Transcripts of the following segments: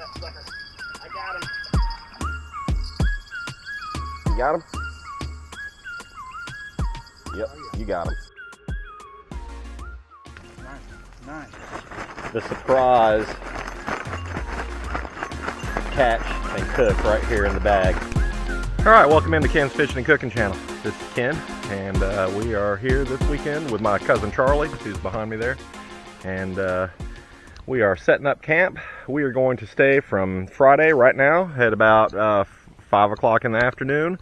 that sucker. I got him. You got him? Yep, you got him. Nice. The surprise catch and cook right here in the bag. All right, welcome into Ken's Fishing and Cooking Channel. This is Ken, and we are here this weekend with my cousin Charlie, who's behind me there. And we are setting up camp. We are going to stay from Friday right now at about 5 o'clock in the afternoon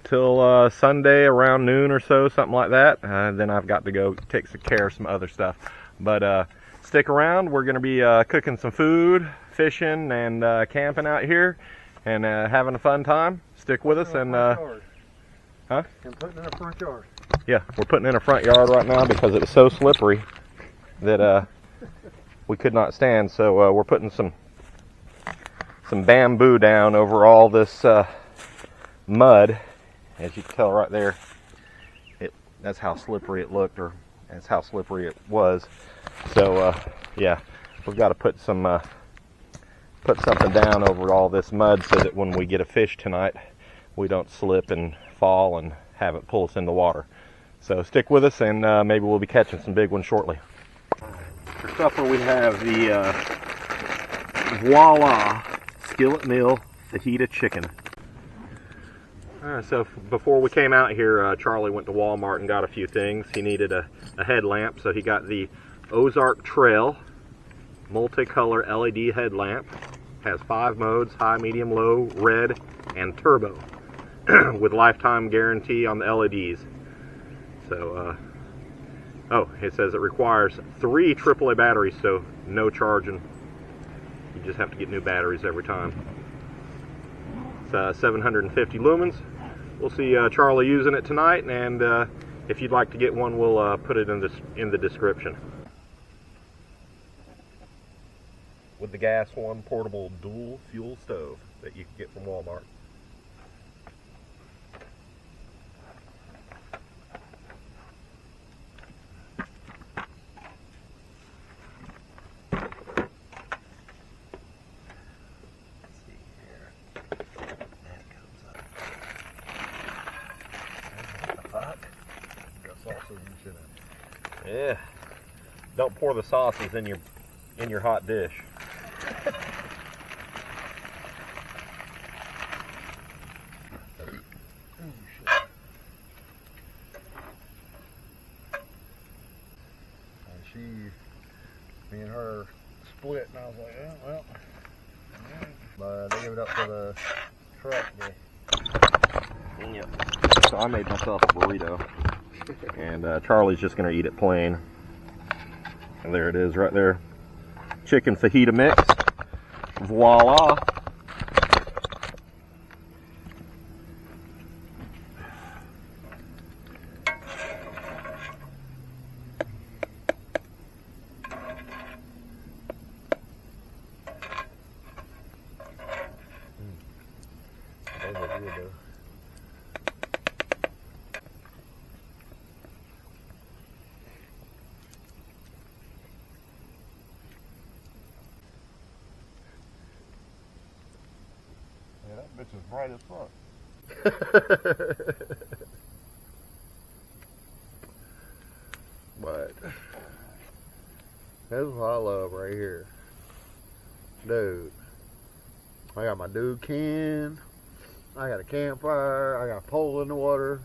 till Sunday around noon or so, something like that. Then I've got to go take care of some other stuff. But stick around. We're going to be cooking some food, fishing, and camping out here, and having a fun time. Stick with us. And huh? And putting in a front yard. Yeah, we're putting in a front yard right now because it was so slippery that we could not stand. So we're putting some bamboo down over all this mud. As you can tell right there, that's how slippery it looked, or that's how slippery it was. So yeah, we've got to put something down over all this mud so that when we get a fish tonight, we don't slip and fall and have it pull us in the water. So stick with us, and maybe we'll be catching some big ones shortly. For supper, we have the voila skillet mill fajita chicken. So before we came out here, Charlie went to Walmart and got a few things. He needed a headlamp, so he got the Ozark Trail multicolor LED headlamp. Has 5 modes: high, medium, low, red, and turbo, with lifetime guarantee on the LEDs. So, oh, it says it requires 3 AAA batteries, so no charging. You just have to get new batteries every time. It's 750 lumens. We'll see Charlie using it tonight, and if you'd like to get one, we'll put it in the description. With the gas one, portable dual fuel stove that you can get from Walmart. Let's see here. That comes up. What the fuck? Got sausage and shit in it. Yeah. Don't pour the sauces in your hot dish. Me and her split, and I was like, yeah, well, but they gave it up for the truck day. Yep. So I made myself a burrito, and Charlie's just gonna eat it plain. And there it is, right there. Chicken fajita mix. Voila. Yeah, that bitch is bright as fuck. But this is what I love right here. Dude, I got my dude Ken, I got a campfire, I got a pole in the water.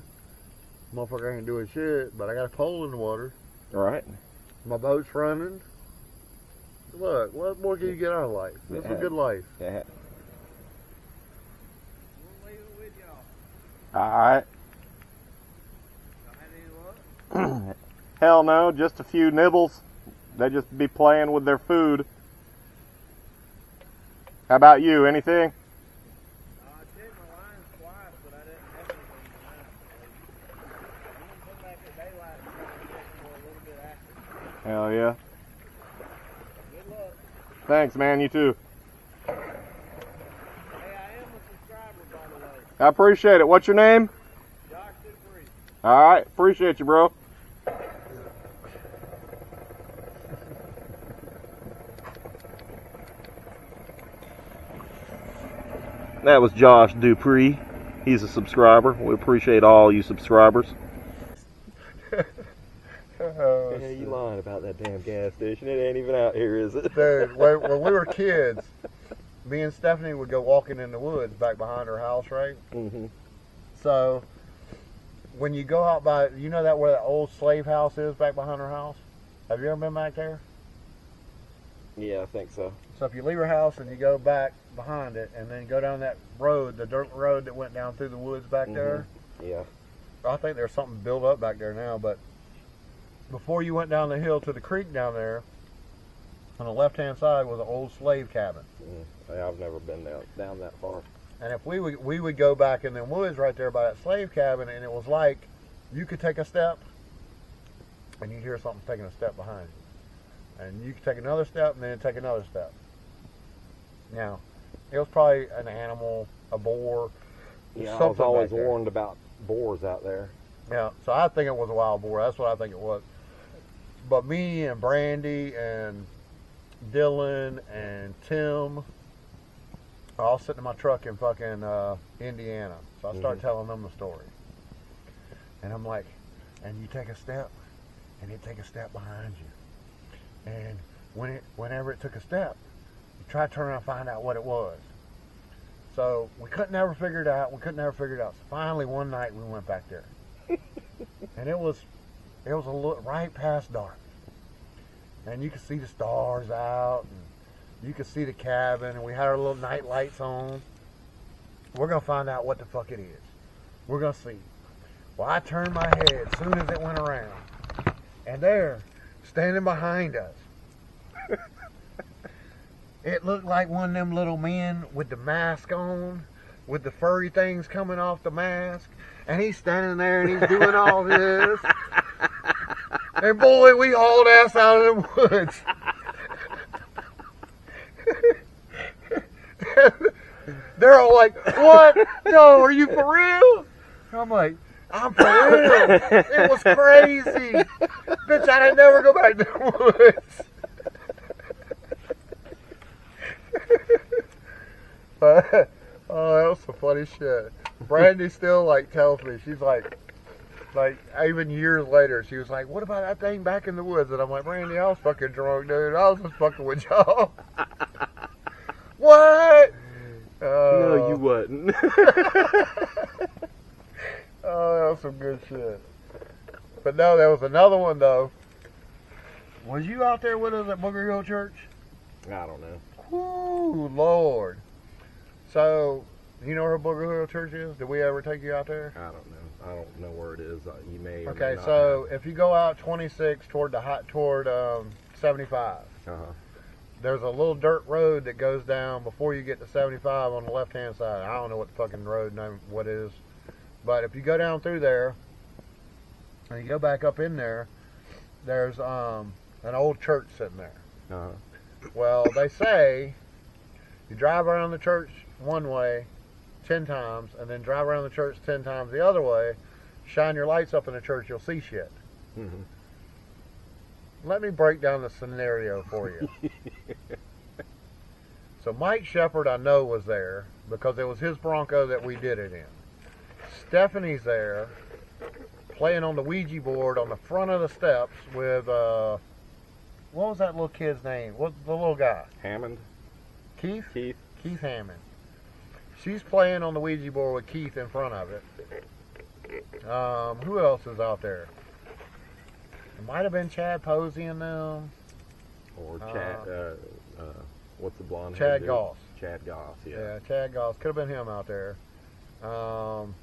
Motherfucker ain't doing shit, but I got a pole in the water. All right. My boat's running. Look, what more can you get out of life? It's a good life. Yeah. All right. Hell no, just a few nibbles. They just be playing with their food. How about you? Anything? I checked my lines twice, but I didn't have anything tonight. I'm gonna come back at daylight and try to check for a little bit after. Hell yeah. Good luck. Thanks, man. You too. Hey, I am a subscriber, by the way. I appreciate it. What's your name? Josh 23. All right. Appreciate you, bro. That was Josh Dupree. He's a subscriber. We appreciate all you subscribers. Oh, yeah, you lying about that damn gas station. It ain't even out here, is it? dude, when we were kids, me and Stephanie would go walking in the woods back behind her house, right? Mm-hmm. So when you go out by, you know that where that old slave house is back behind her house? Have you ever been back there? Yeah, I think so. So if you leave her house and you go back behind it and then go down that road, the dirt road that went down through the woods back there. Yeah. I think there's something built up back there now, but before you went down the hill to the creek down there, on the left-hand side was an old slave cabin. I've never been down that far. And if we would go back in the woods right there by that slave cabin, and it was like you could take a step, and you'd hear something taking a step behind you, and you could take another step, and then take another step. Now, it was probably an animal, a boar. Yeah, I was something always back there. warned about boars out there. Yeah, so I think it was a wild boar. That's what I think it was. But me and Brandy and Dylan and Tim are all sitting in my truck in fucking Indiana. So I start telling them the story. And I'm like, and you take a step, and it take a step behind you. And whenever it took a step, you try to turn around and find out what it was. So we couldn't ever figure it out. So finally one night we went back there. And it was a little right past dark. And you could see the stars out, and you could see the cabin, and we had our little night lights on. We're going to find out what the fuck it is. We're going to see. Well, I turned my head as soon as it went around. And there, standing behind us, it looked like one of them little men with the mask on, with the furry things coming off the mask. And he's standing there and he's doing all this. And boy, we hauled ass out of the woods. They're all like, what? No, are you for real? I'm like, I'm for real. It was crazy. Bitch, I didn't never go back to the woods. But, oh, that was some funny shit. Brandy still like tells me, she's like even years later, she was like, what about that thing back in the woods? And I'm like, Brandy, I was fucking drunk, dude. I was just fucking with y'all. What? No, you wasn't. Oh, that was some good shit. But no, there was another one though. Was you out there with us at Booger Hill Church? I don't know. Ooh, Lord. So, you know where Booger Hill Church is? Did we ever take you out there? I don't know. I don't know where it is. You may or may Okay, not so have. if you go out 26 toward 75, there's a little dirt road that goes down before you get to 75 on the left-hand side. I don't know what the fucking road name, what it is. But if you go down through there, and you go back up in there, there's an old church sitting there. Well, they say you drive around the church one way 10 times, and then drive around the church 10 times the other way, shine your lights up in the church, you'll see shit. Let me break down the scenario for you. So Mike Shepard, I know, was there because it was his Bronco that we did it in. Stephanie's there playing on the Ouija board on the front of the steps with, what was that little kid's name? What's the little guy? Hammond? Keith? Keith Hammond. She's playing on the Ouija board with Keith in front of it. Who else is out there? It might have been Chad Posey and them. Or Chad, what's the blonde Chad dude? Goss. Chad Goss, yeah. Yeah, Chad Goss. Could have been him out there. Trying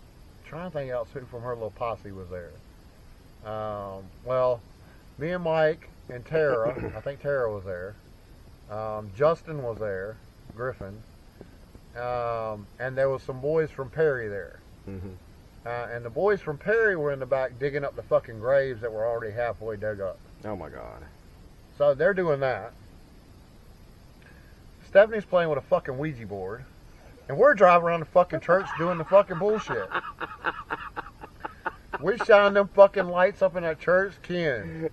to think else who from her little posse was there. Well, me and Mike and Tara, I think Tara was there. Justin was there, Griffin. And there was some boys from Perry there. And the boys from Perry were in the back digging up the fucking graves that were already halfway dug up. Oh my God. So they're doing that. Stephanie's playing with a fucking Ouija board. And we're driving around the fucking church doing the fucking bullshit. We shine them fucking lights up in that church. Ken,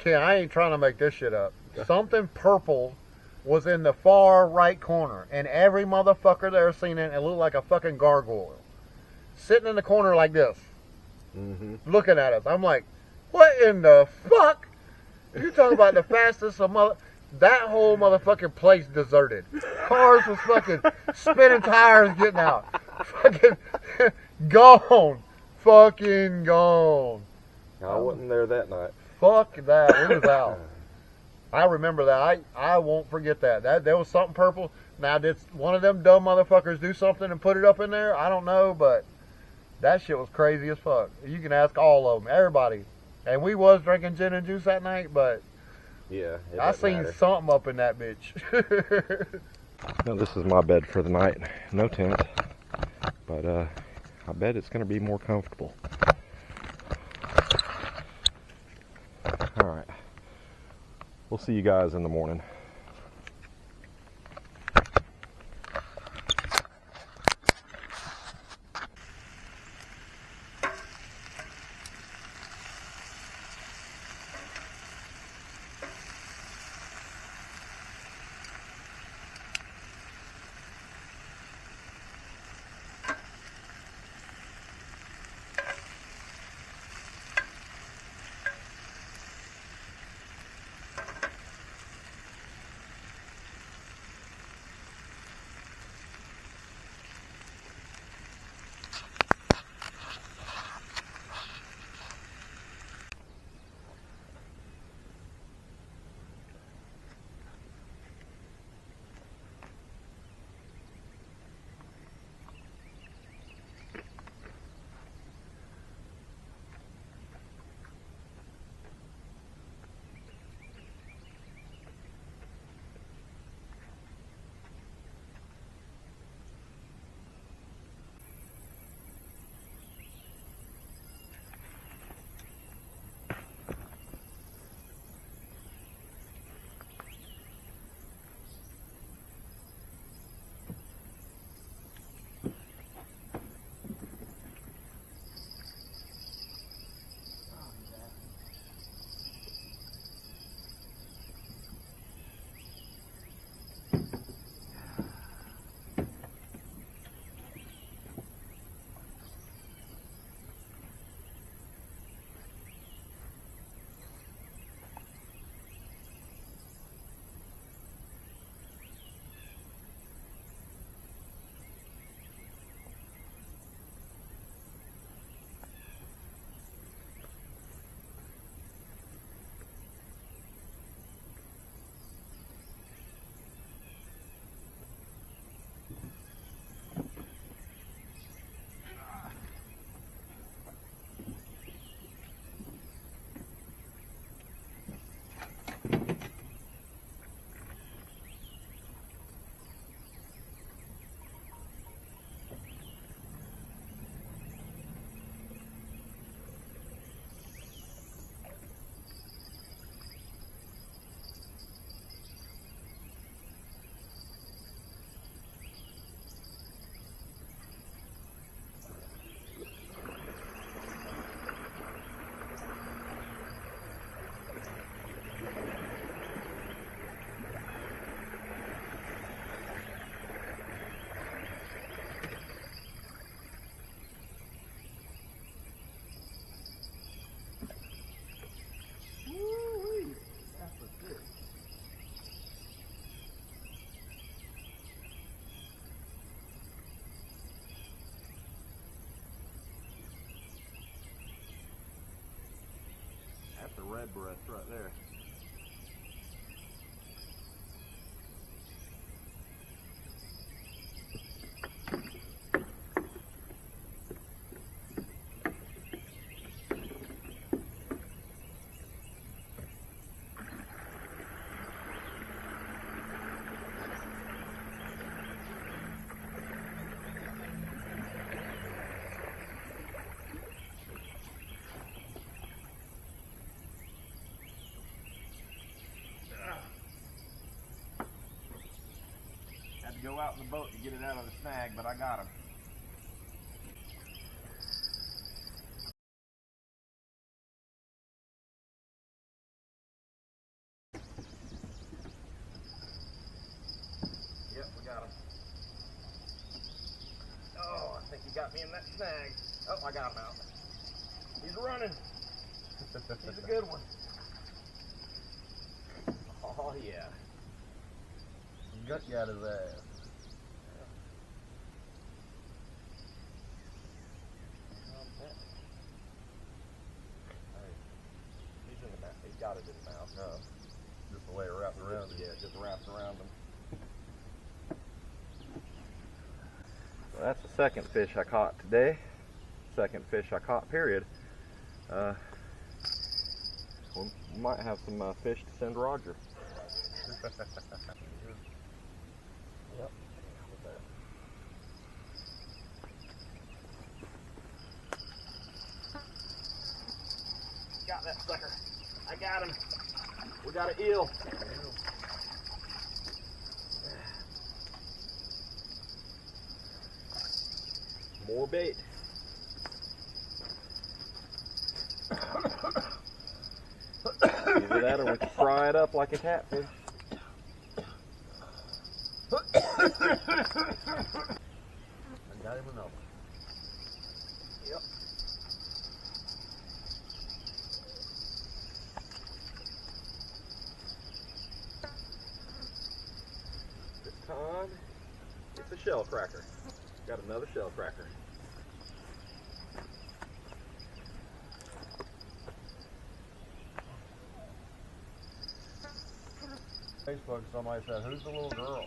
I ain't trying to make this shit up. Something purple was in the far right corner, and every motherfucker there seen it. It looked like a fucking gargoyle, sitting in the corner like this, looking at us. I'm like, what in the fuck? You talk about the fastest of mother. That whole motherfucking place deserted. Cars was fucking spinning tires, getting out. Fucking gone. Fucking gone. I wasn't there that night. Fuck that. We was out. I remember that. I won't forget that. There was something purple. Now, did one of them dumb motherfuckers do something and put it up in there? I don't know, but that shit was crazy as fuck. You can ask all of them, everybody. And we was drinking gin and juice that night, but yeah, I seen something up in that bitch. Now, this is my bed for the night. No tent, but I bet it's going to be more comfortable. All right. We'll see you guys in the morning. That's a redbreast right there. Go out in the boat to get it out of the snag, but I got him. got me in that snag. Oh, I got him out. He's running. He's a good one. Oh, yeah. Gut got his ass. He's in the mouth. He's got it in the mouth. No. Just the way it wrapped around him. Yeah, just wraps around him. So that's the second fish I caught today. Second fish I caught, period. We might have some fish to send Roger. Yep. Got that sucker. I got him. We got an eel. More bait. Either that or we can fry it up like a catfish. I got him another. Yep. This time, it's a shellcracker. Got another shellcracker. Facebook, somebody said, "Who's the little girl?"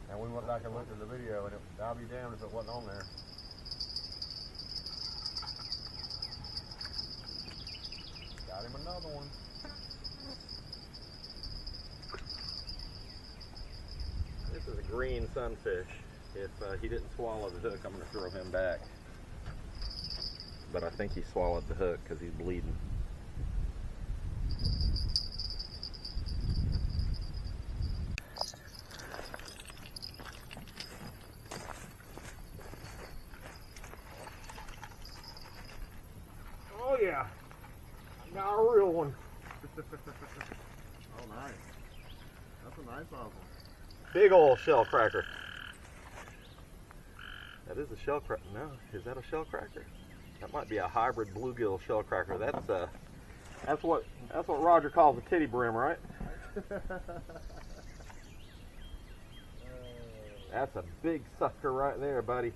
And we went back and looked at the video, and I'll be damned if it wasn't on there. Got him another one. This is a green sunfish. If he didn't swallow the hook, I'm going to throw him back. But I think he swallowed the hook because he's bleeding. Oh yeah, I got a real one. Oh, nice. That's a nice one. Big old shellcracker. That is a shellcracker. No, is that a shellcracker? That might be a hybrid bluegill shellcracker. That's what Roger calls a titty brim, right? That's a big sucker right there, buddy.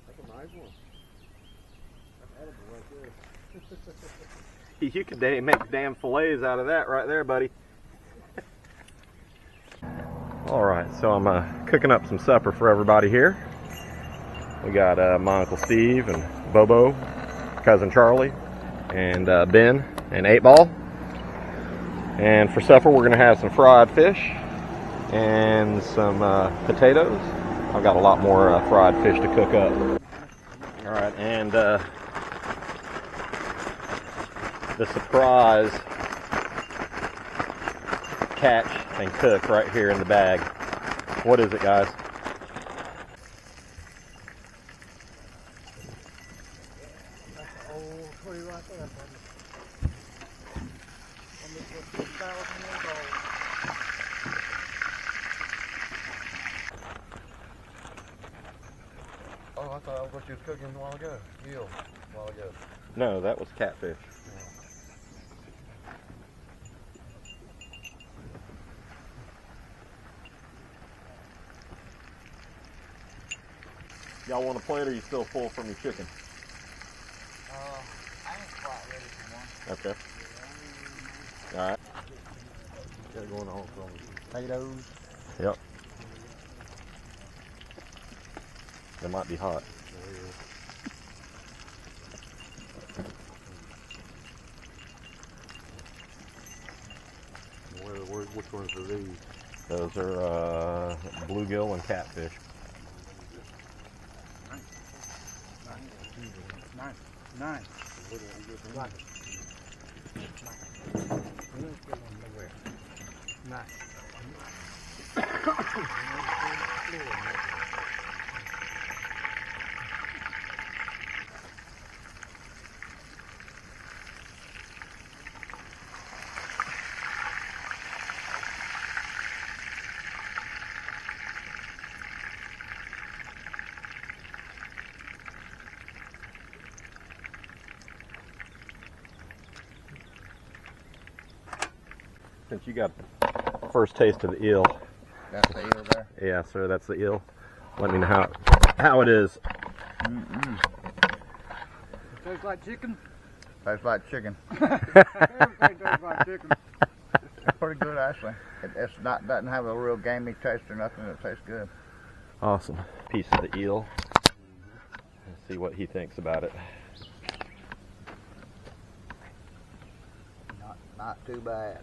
That's a nice one. That's edible right there. You could make damn fillets out of that right there, buddy. Alright, so I'm cooking up some supper for everybody here. We got my Uncle Steve and Bobo, Cousin Charlie, and Ben and 8 Ball. And for supper we're going to have some fried fish and some potatoes. I've got a lot more fried fish to cook up. Alright, and the surprise catch and cook right here in the bag. What is it, guys? That's an old tree right there, buddy. Almost 1,000 years old. Oh, I thought that was what you was cooking a while ago. Eel, a while ago. No, that was catfish. Y'all want a plate, or are you still full from your chicken? I ain't quite ready for one. Okay. All right. Got going on some potatoes. Yep. They might be hot. Which ones are these? Those are bluegill and catfish. Nice. Nice. since you got the first taste of the eel. That's the eel there? Yeah, sir, that's the eel. Let me know how it is. Tastes like chicken. Tastes like chicken. Everything tastes like chicken. It's pretty good, actually. Doesn't have a real gamey taste or nothing. It tastes good. Awesome. Piece of the eel. Let's see what he thinks about it. Not too bad.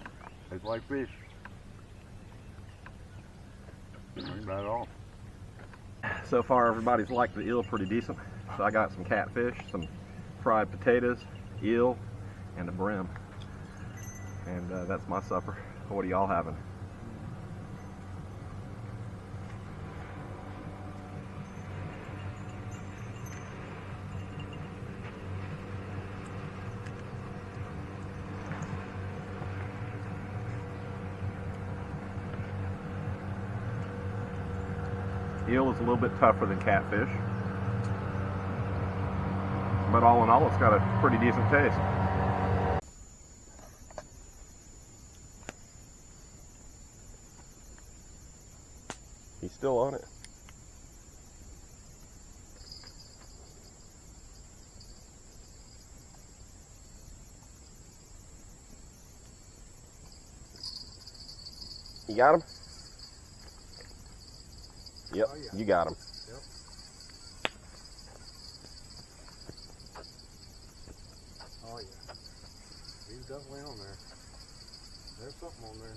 Tastes like fish. Not bad at all. So far, everybody's liked the eel pretty decent. So I got some catfish, some fried potatoes, eel, and a brim. And that's my supper. What are y'all having? Eel is a little bit tougher than catfish, but all in all, it's got a pretty decent taste. He's still on it. You got him? Yep, oh, yeah. You got him. Yep. Oh yeah. He's definitely on there. There's something on there.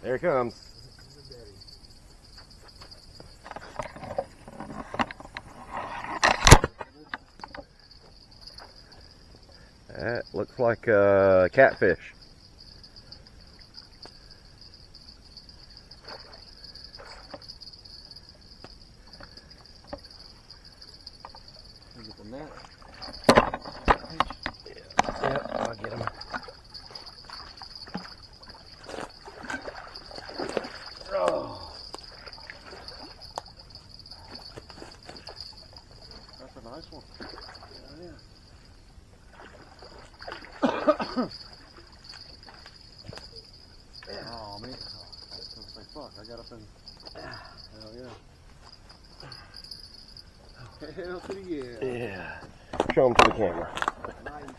There he comes. That looks like a catfish. Get the net. Yeah, I'll get him. Oh. That's a nice one. Yeah. Oh man, I was like, fuck, I got up in, hell yeah. Hell to the yeah. Yeah. Show him to the camera. Nice.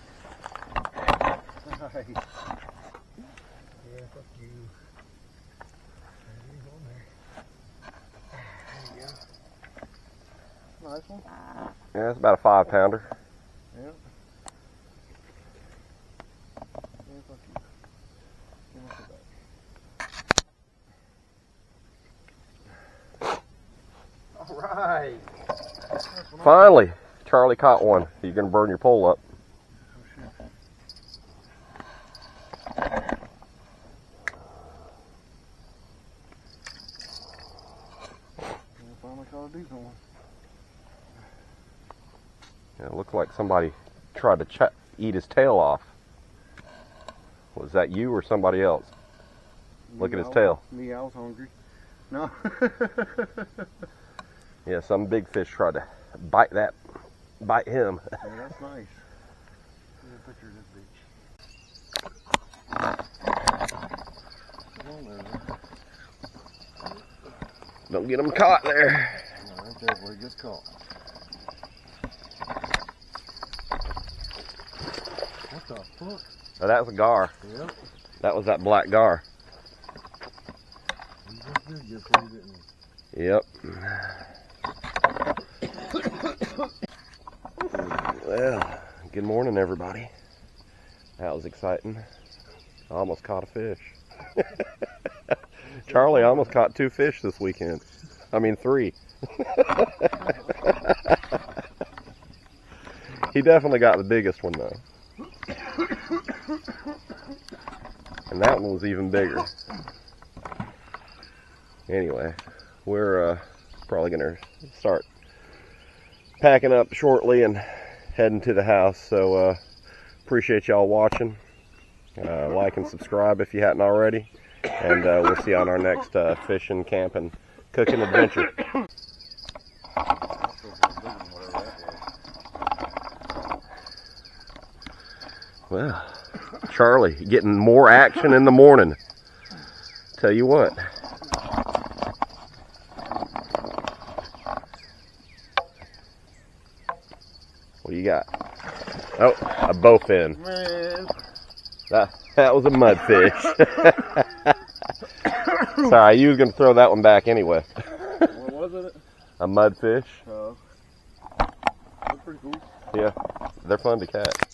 Nice. Yeah, fuck you. He's on there. There you go. Nice one. Yeah, it's about a 5-pounder. Yep. Yeah, fuck you. Give us it back. All right. Finally, Charlie caught one. You're gonna burn your pole up. Oh shit. Finally caught a decent one. Yeah, it looked like somebody tried to eat his tail off. Was that you or somebody else? Look at his tail. Me, I was hungry. No. Yeah, some big fish tried to bite him. Yeah, that's nice. Get a picture of this bitch. Come on there, man. Don't get him caught there. No, right there where he gets caught. What the fuck? Oh, that was a gar. Yep. That was that black gar. He just did get pretty, didn't he? Yep. Well, good morning, everybody. That was exciting. I almost caught a fish. Charlie almost caught 2 fish this weekend. I mean 3. He definitely got the biggest one though. And that one was even bigger. Anyway, we're probably gonna start packing up shortly and heading to the house. So appreciate y'all watching. Like and subscribe if you hadn't already. And we'll see you on our next fishing, camping, cooking adventure. Well, Charlie getting more action in the morning. Tell you what. What do you got? Oh, a bowfin. Man. That was a mudfish. Sorry, you was going to throw that one back anyway. What was it? A mudfish. That's pretty cool. Yeah, they're fun to catch.